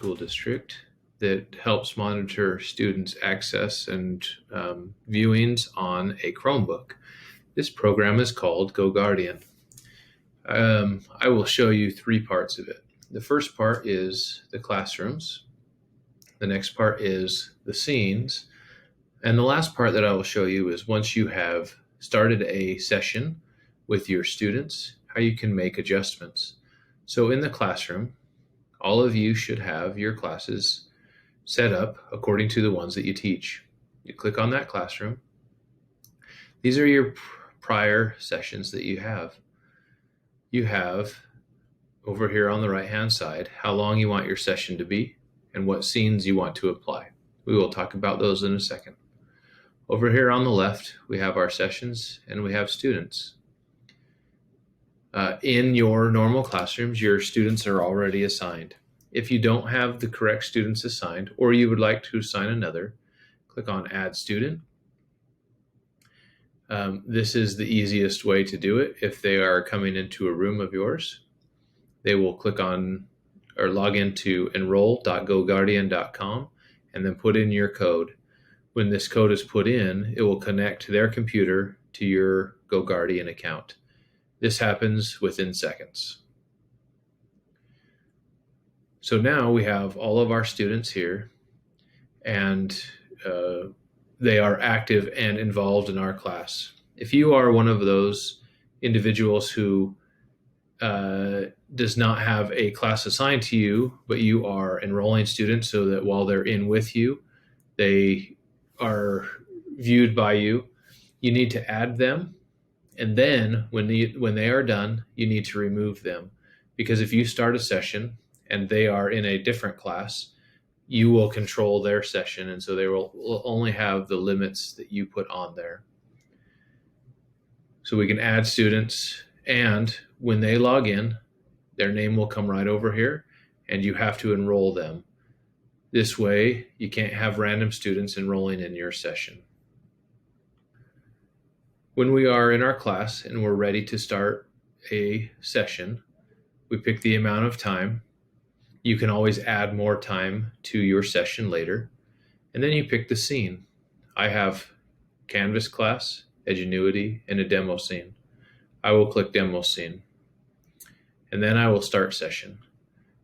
school district that helps monitor students' access and viewings on a Chromebook. This program is called GoGuardian. I will show you three parts of it. The first part is the classrooms. The next part is the scenes. And the last part that I will show you is once you have started a session with your students, how you can make adjustments. So in the classroom, all of you should have your classes set up according to the ones that you teach. You click on that classroom. These are your prior sessions that you have. You have over here on the right-hand side how long you want your session to be and what scenes you want to apply. We will talk about those in a second. Over here on the left, we have our sessions and we have students. In your normal classrooms, your students are already assigned. If you don't have the correct students assigned, or you would like to assign another, click on Add Student. This is the easiest way to do it. If they are coming into a room of yours, they will click on or log into enroll.goguardian.com and then put in your code. When this code is put in, it will connect their computer to your GoGuardian account. This happens within seconds. So now we have all of our students here, and they are active and involved in our class. If you are one of those individuals who does not have a class assigned to you, but you are enrolling students so that while they're in with you, they are viewed by you, you need to add them. And then when they are done, you need to remove them. Because if you start a session and they are in a different class, you will control their session. And so they will only have the limits that you put on there. So we can add students, and when they log in, their name will come right over here and you have to enroll them. This way, you can't have random students enrolling in your session. When we are in our class and we're ready to start a session, we pick the amount of time. You can always add more time to your session later. And then you pick the scene. I have Canvas class, Edgenuity, and a demo scene. I will click demo scene. And then I will start session.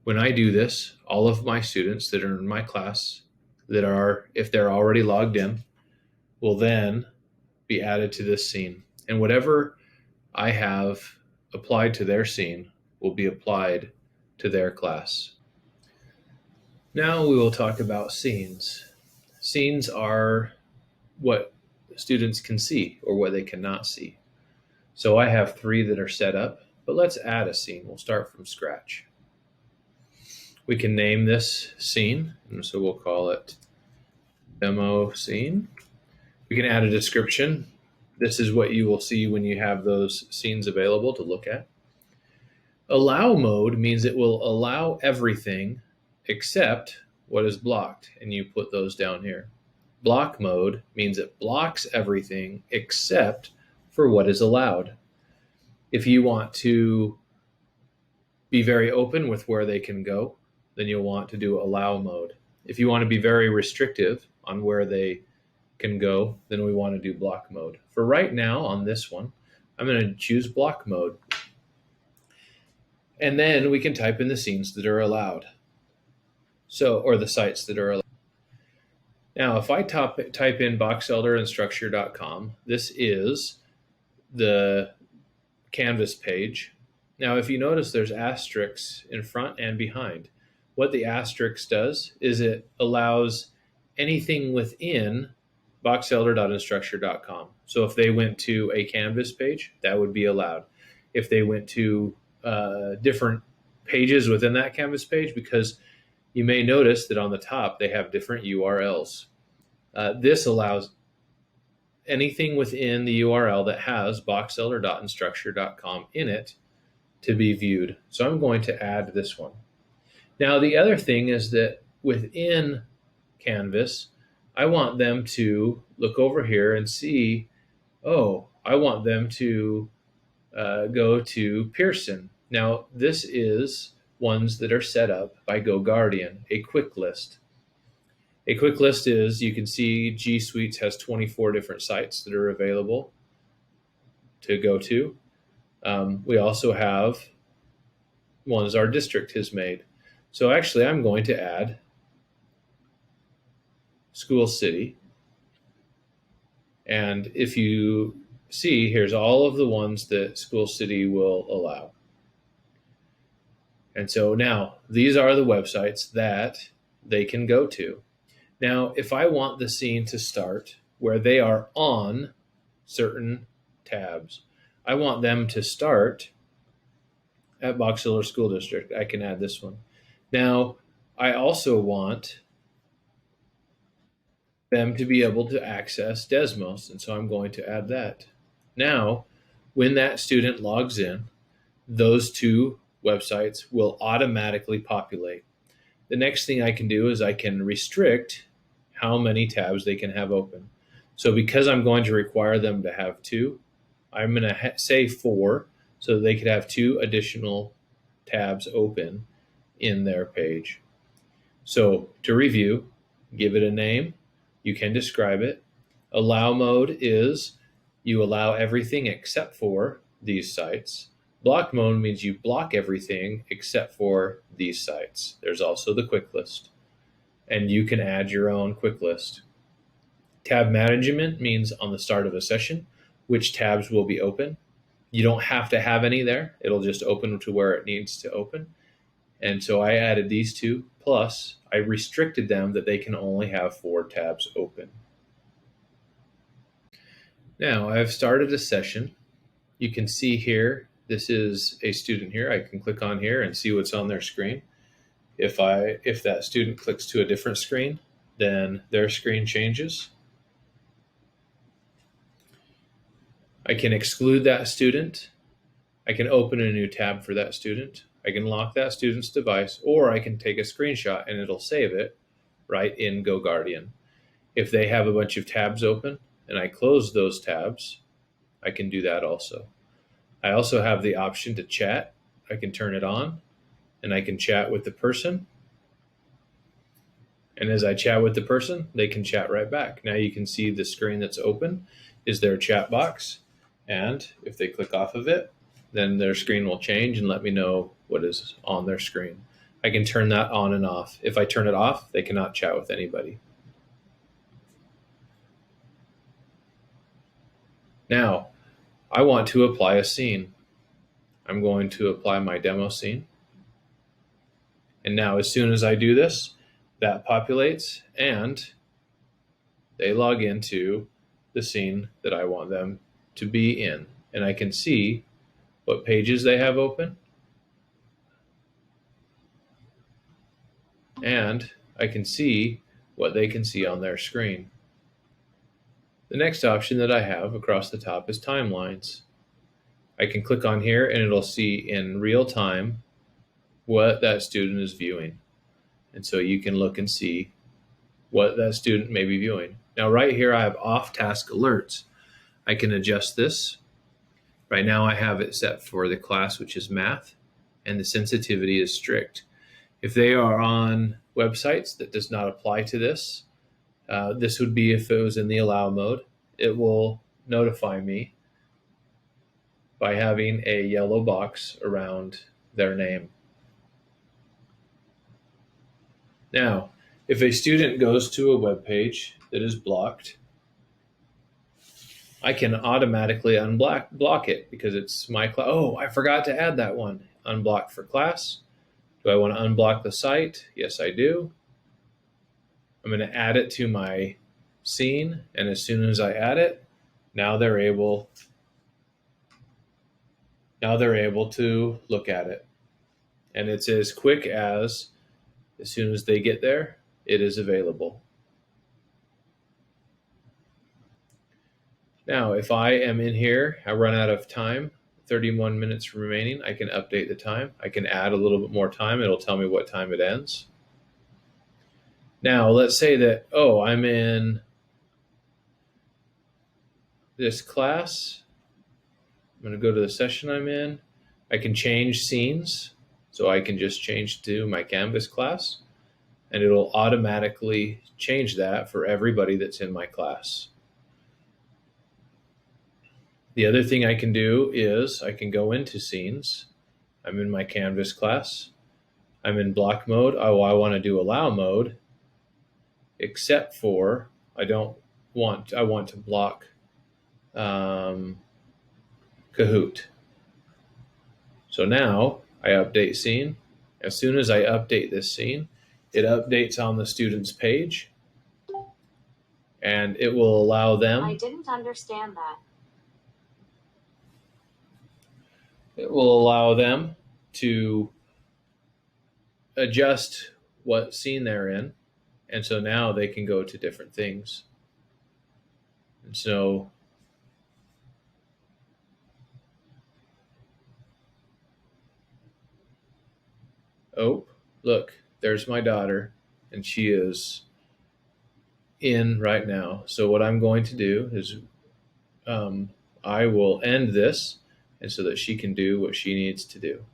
When I do this, all of my students that are in my class that are, if they're already logged in, will then be added to this scene. And whatever I have applied to their scene will be applied to their class. Now we will talk about scenes. Scenes are what students can see or what they cannot see. So I have 3 that are set up, but let's add a scene. We'll start from scratch. We can name this scene, and so we'll call it demo scene. We can add a description. This is what you will see when you have those scenes available to look at. Allow mode means it will allow everything except what is blocked, and you put those down here. Block mode means it blocks everything except for what is allowed. If you want to be very open with where they can go, then you'll want to do allow mode. If you want to be very restrictive on where they can go, then we want to do block mode. For right now on this one, I'm going to choose block mode. And then we can type in the scenes that are allowed. Or the sites that are allowed. Now, if I type in boxelderandstructure.com, this is the Canvas page. Now, if you notice, there's asterisks in front and behind. What the asterisk does is it allows anything within boxelder.instructure.com. So if they went to a Canvas page, that would be allowed. If they went to different pages within that Canvas page, because you may notice that on the top they have different URLs. This allows anything within the URL that has boxelder.instructure.com in it to be viewed. So I'm going to add this one. Now, the other thing is that within Canvas, I want them to look over here and see, oh, I want them to go to Pearson. Now, this is ones that are set up by GoGuardian, a quick list. A quick list is, you can see G Suites has 24 different sites that are available to go to. We also have ones our district has made. So actually, I'm going to add School City. And if you see, here's all of the ones that School City will allow. And so now these are the websites that they can go to. Now, if I want the scene to start where they are on certain tabs, I want them to start at Box Elder School District. I can add this one. Now, I also want them to be able to access Desmos, and so I'm going to add that. Now, when that student logs in, those two websites will automatically populate. The next thing I can do is I can restrict how many tabs they can have open. So because I'm going to require them to have two, I'm going to say 4 so that they could have 2 additional tabs open in their page. So to review, give it a name. You can describe it. Allow mode is you allow everything except for these sites. Block mode means you block everything except for these sites. There's also the quick list, and you can add your own quick list. Tab management means on the start of a session, which tabs will be open. You don't have to have any there. It'll just open to where it needs to open. And so I added these two, plus I restricted them that they can only have 4 tabs open. Now I've started a session. You can see here, this is a student here. I can click on here and see what's on their screen. If that student clicks to a different screen, then their screen changes. I can exclude that student. I can open a new tab for that student. I can lock that student's device, or I can take a screenshot and it'll save it right in GoGuardian. If they have a bunch of tabs open and I close those tabs, I can do that also. I also have the option to chat. I can turn it on and I can chat with the person. And as I chat with the person, they can chat right back. Now you can see the screen that's open is their chat box. And if they click off of it, then their screen will change and let me know what is on their screen. I can turn that on and off. If I turn it off, they cannot chat with anybody. Now, I want to apply a scene. I'm going to apply my demo scene. And now as soon as I do this, that populates and they log into the scene that I want them to be in. And I can see what pages they have open. And I can see what they can see on their screen. The next option that I have across the top is timelines. I can click on here and it'll see in real time what that student is viewing. And so you can look and see what that student may be viewing. Now right here I have off-task alerts. I can adjust this. Right now I have it set for the class, which is math, and the sensitivity is strict. If they are on websites that does not apply to this, this would be if it was in the allow mode. It will notify me by having a yellow box around their name. Now, if a student goes to a web page that is blocked, I can automatically block it because it's my class. Oh, I forgot to add that one. Unblock for class. Do I want to unblock the site? Yes, I do. I'm going to add it to my scene, and as soon as I add it, now they're able to look at it. And it's as quick as soon as they get there, it is available. Now, if I am in here, I run out of time, 31 minutes remaining, I can update the time. I can add a little bit more time. It'll tell me what time it ends. Now, let's say that, oh, I'm in this class. I'm going to go to the session I'm in. I can change scenes. So I can just change to my Canvas class, and it'll automatically change that for everybody that's in my class. The other thing I can do is I can go into scenes. I'm in my Canvas class. I'm in block mode. Oh, I want to do allow mode, except for I want to block Kahoot. So now I update scene. As soon as I update this scene, it updates on the student's page, and it will allow them. I didn't understand that. It will allow them to adjust what scene they're in, and so now they can go to different things. And so oh, look, there's my daughter, and she is in right now. So what I'm going to do is I will end this, and so that she can do what she needs to do.